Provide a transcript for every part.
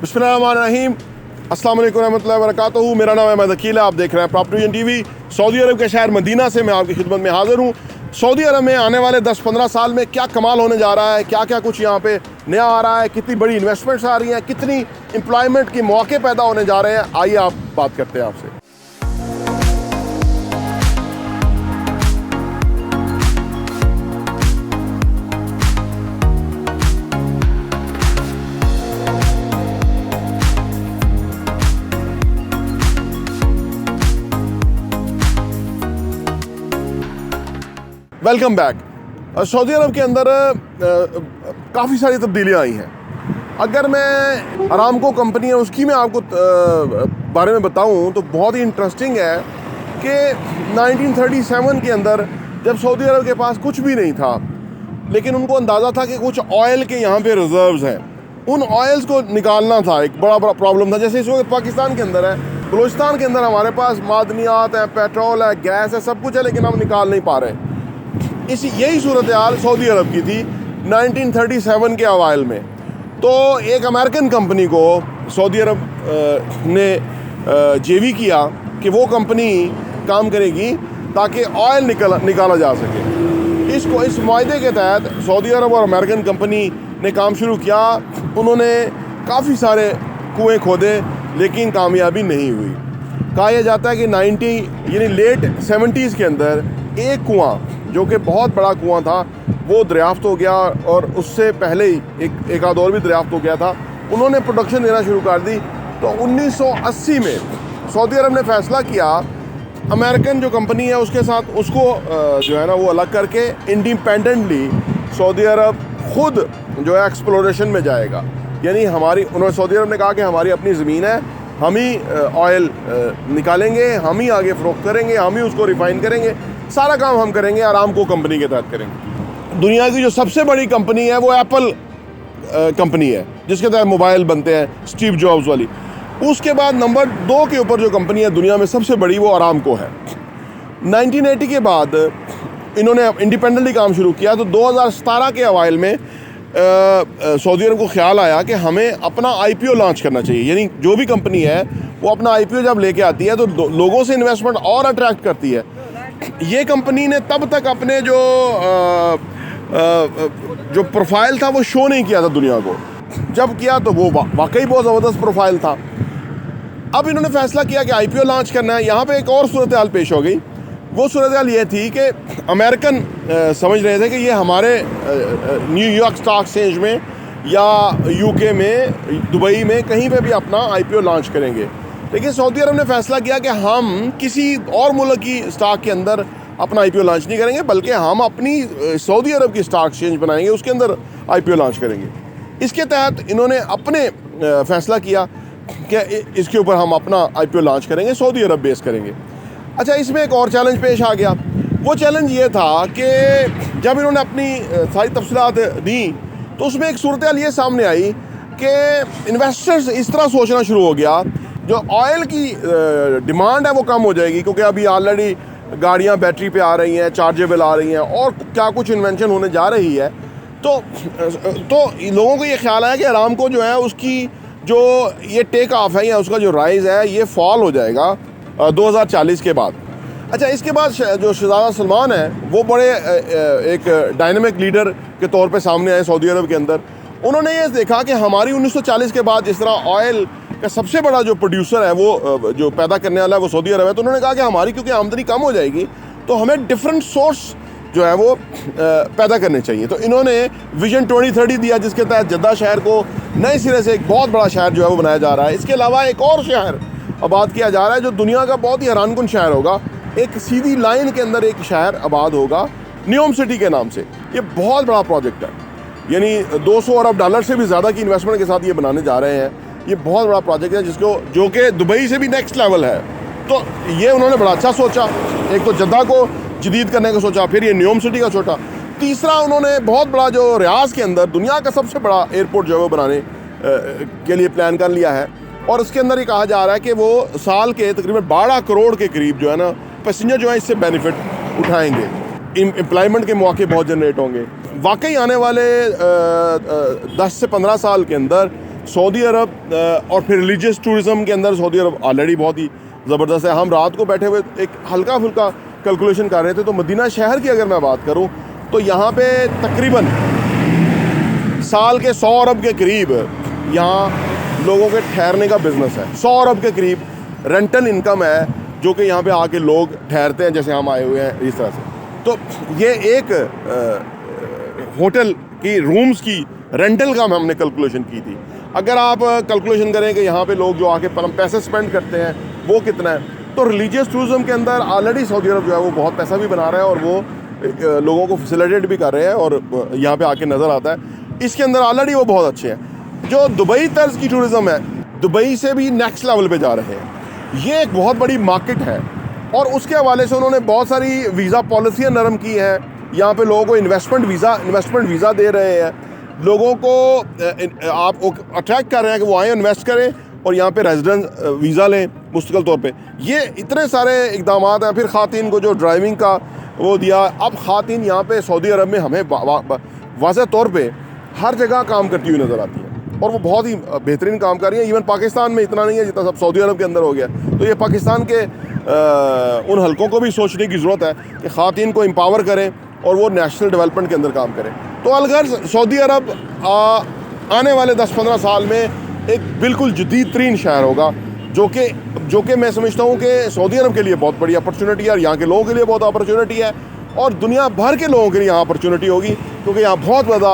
बिस्मिल्लाहिर्रहमानिर्रहीम। अस्सलाम वालेकुम रहमतुल्लाहि व बरकातहू। मेरा नाम अहमद अकील है, आप देख रहे हैं प्रॉपर्टी विजन टीवी। सऊदी अरब के शहर मदीना से मैं आपकी खिदमत में हाज़िर हूँ। सऊदी अरब में आने वाले 10-15 साल में क्या कमाल होने जा रहा है, क्या क्या कुछ यहाँ पे नया आ रहा है, कितनी बड़ी इन्वेस्टमेंट्स आ रही हैं, कितनी एम्प्लॉयमेंट के मौके पैदा होने जा रहे हैं, आइए आप बात करते हैं आपसे। Welcome back. सऊदी अरब के अंदर काफ़ी सारी तब्दीलियाँ आई हैं। अगर मैं अरामको कंपनी है उसकी मैं आपको बारे में बताऊं तो बहुत ही इंटरेस्टिंग है कि 1937 के अंदर जब सऊदी अरब के पास कुछ भी नहीं था, लेकिन उनको अंदाज़ा था कि कुछ ऑयल के यहाँ पे रिजर्व्स हैं, उन ऑयल्स को निकालना था। एक बड़ा प्रॉब्लम था। जैसे इस वक्त पाकिस्तान के अंदर है, बलूचिस्तान के अंदर हमारे पास मादनियात हैं, पेट्रोल है, गैस है, सब कुछ है, लेकिन हम निकाल नहीं पा रहे। यही सूरत हाल सऊदी अरब की थी 1937 के अवाइल में। तो एक अमेरिकन कंपनी को सऊदी अरब ने जेवी किया कि वो कंपनी काम करेगी ताकि ऑयल निकाला जा सके। इस मुआहदे के तहत सऊदी अरब और अमेरिकन कंपनी ने काम शुरू किया। उन्होंने काफ़ी सारे कुएँ खोदे, लेकिन कामयाबी नहीं हुई। कहा यह जाता है कि लेट 70s के अंदर एक कुआँ जो कि बहुत बड़ा कुआं था वो दरियाफ्त हो गया, और उससे पहले ही एक आध और भी दरियाफ्त हो गया था। उन्होंने प्रोडक्शन देना शुरू कर दी। तो 1980 में सऊदी अरब ने फ़ैसला किया, अमेरिकन जो कंपनी है उसके साथ उसको जो है ना वो अलग करके इंडिपेंडेंटली सऊदी अरब खुद जो है एक्सप्लोरेशन में जाएगा। यानी उन्होंने सऊदी अरब ने कहा कि हमारी अपनी ज़मीन है, हम ही ऑयल निकालेंगे, हम ही आगे फ़रोख्त करेंगे, हम ही उसको रिफ़ाइन करेंगे, सारा काम हम करेंगे, अरामको कंपनी के तहत करेंगे। दुनिया की जो सबसे बड़ी कंपनी है वो एप्पल कंपनी है, जिसके तहत मोबाइल बनते हैं, स्टीव जॉब्स वाली। उसके बाद नंबर 2 के ऊपर जो कंपनी है दुनिया में सबसे बड़ी वो अरामको है। 1980 के बाद इन्होंने इंडिपेंडेंटली काम शुरू किया। तो 2017 के अवाइल में सऊदी अरब को ख्याल आया कि हमें अपना IPO लॉन्च करना चाहिए। यानी जो भी कंपनी है वो अपना IPO जब लेके आती है तो लोगों से इन्वेस्टमेंट और अट्रैक्ट करती है। ये कंपनी ने तब तक अपने जो प्रोफाइल था वो शो नहीं किया था दुनिया को। जब किया तो वो वाकई बहुत ज़बरदस्त प्रोफाइल था। अब इन्होंने फैसला किया कि IPO लॉन्च करना है। यहाँ पे एक और सूरत हाल पेश हो गई। वो सूरत हाल ये थी कि अमेरिकन समझ रहे थे कि ये हमारे न्यूयॉर्क स्टॉक एक्सचेंज में या UK में, दुबई में, कहीं पे भी अपना IPO लॉन्च करेंगे। लेकिन सऊदी अरब ने फैसला किया कि हम किसी और मुल्क की स्टॉक के अंदर अपना IPO लॉन्च नहीं करेंगे, बल्कि हम अपनी सऊदी अरब की स्टॉक एक्सचेंज बनाएंगे, उसके अंदर IPO लॉन्च करेंगे। इसके तहत इन्होंने अपने फैसला किया कि इसके ऊपर हम अपना IPO लॉन्च करेंगे, सऊदी अरब बेस करेंगे। अच्छा, इसमें एक और चैलेंज पेश आ गया। वो चैलेंज ये था कि जब इन्होंने अपनी सारी तफसीलात दी तो उसमें एक सूरत हाल ये सामने आई कि इन्वेस्टर्स इस तरह सोचना शुरू हो गया, जो ऑयल की डिमांड है वो कम हो जाएगी, क्योंकि अभी ऑलरेडी गाड़ियां बैटरी पे आ रही हैं, चार्जेबल आ रही हैं, और क्या कुछ इन्वेंशन होने जा रही है। तो लोगों को ये ख्याल आया कि अरामको जो है उसकी जो ये टेक ऑफ है या उसका जो राइज़ है ये फॉल हो जाएगा 2040 के बाद। अच्छा, इसके बाद जो शहज़ादा सलमान है वो बड़े एक डायनामिक लीडर के तौर पे सामने आए सऊदी अरब के अंदर। उन्होंने ये देखा कि हमारी 1940 के बाद जिस तरह ऑयल का सबसे बड़ा जो प्रोड्यूसर है वो जो पैदा करने वाला है वो सऊदी अरब है। तो उन्होंने कहा कि हमारी क्योंकि आमदनी कम हो जाएगी तो हमें डिफरेंट सोर्स जो है वो पैदा करने चाहिए। तो इन्होंने विजन 2030 दिया, जिसके तहत जद्दा शहर को नए सिरे से एक बहुत बड़ा शहर जो है वो बनाया जा रहा है। इसके अलावा एक और शहर आबाद किया जा रहा है जो दुनिया का बहुत ही हैरानकुन शहर होगा। एक सीधी लाइन के अंदर एक शहर आबाद होगा न्यूम सिटी के नाम से। ये बहुत बड़ा प्रोजेक्ट है, यानी 200 अरब डॉलर से भी ज़्यादा की इन्वेस्टमेंट के साथ ये बनाने जा रहे हैं। ये बहुत बड़ा प्रोजेक्ट है जो कि दुबई से भी नेक्स्ट लेवल है। तो ये उन्होंने बड़ा अच्छा सोचा। एक तो जद्दा को जदीद करने का सोचा, फिर ये न्यूम सिटी का सोचा। तीसरा, उन्होंने बहुत बड़ा जो रियाज के अंदर दुनिया का सबसे बड़ा एयरपोर्ट जो है वो बनाने के लिए प्लान कर लिया है। और इसके अंदर ये कहा जा रहा है कि वो साल के तकरीबन 12 करोड़ के करीब जो है ना पैसेंजर जो है इससे बेनिफिट उठाएंगे। एम्प्लॉयमेंट के मौके बहुत जनरेट होंगे। वाकई आने वाले 10 से 15 साल के अंदर सऊदी अरब और फिर रिलीजियस टूरिज़म के अंदर सऊदी अरब ऑलरेडी बहुत ही ज़बरदस्त है। हम रात को बैठे हुए एक हल्का फुल्का कैलकुलेशन कर रहे थे, तो मदीना शहर की अगर मैं बात करूं तो यहाँ पे तकरीबन साल के 100 अरब के करीब यहाँ लोगों के ठहरने का बिजनेस है। 100 अरब के करीब रेंटल इनकम है जो कि यहाँ पे आके लोग ठहरते हैं, जैसे हम आए हुए हैं इस तरह से। तो ये एक होटल की रूम्स की रेंटल का हमने कैलकुलेशन की थी। अगर आप कैलकुलेशन करें कि यहाँ पे लोग जो आके पैसे स्पेंड करते हैं वो कितना है, तो रिलीजियस टूरिज़म के अंदर ऑलरेडी सऊदी अरब जो है वो बहुत पैसा भी बना रहा है और वो लोगों को फैसिलिटेट भी कर रहे हैं और यहाँ पे आके नज़र आता है। इसके अंदर ऑलरेडी वो बहुत अच्छे हैं। जो दुबई तर्ज की टूरिज़म है, दुबई से भी नेक्स्ट लेवल पे जा रहे हैं। ये एक बहुत बड़ी मार्केट है और उसके हवाले से उन्होंने बहुत सारी वीज़ा पॉलिसियाँ नरम की हैं। यहाँ पे लोगों को इन्वेस्टमेंट वीज़ा दे रहे हैं, लोगों को आप अट्रैक्ट कर रहे हैं कि वो आए इन्वेस्ट करें और यहाँ पे रेजिडेंस वीज़ा लें मुस्तकिल तौर पे। ये इतने सारे इकदाम हैं। फिर ख़ातीन को जो ड्राइविंग का वो दिया, अब ख़ातीन यहाँ पे सऊदी अरब में हमें वाज़ेह तौर पे हर जगह काम करती हुई नज़र आती है और वो बहुत ही बेहतरीन काम कर रही है। इवन पाकिस्तान में इतना नहीं है जितना सब सऊदी अरब के अंदर हो गया। तो ये पाकिस्तान के उन हलकों को भी सोचने की ज़रूरत है कि ख़ातीन को एम्पावर करें और वो नेशनल डेवलपमेंट के अंदर काम करें। तो अलगर्ज़ सऊदी अरब आने वाले 10-15 साल में एक बिल्कुल जदीद तरीन शहर होगा, जो कि मैं समझता हूँ कि सऊदी अरब के लिए बहुत बड़ी अपॉर्चुनिटी है और यहाँ के लोगों के लिए बहुत अपॉर्चुनिटी है और दुनिया भर के लोगों के लिए यहाँ अपॉर्चुनिटी होगी, क्योंकि यहाँ बहुत ज़्यादा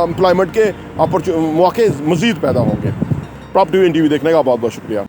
एम्प्लॉयमेंट के मौके मज़ीद पैदा होंगे। प्रॉपर्टी टीवी देखने का बहुत बहुत शुक्रिया।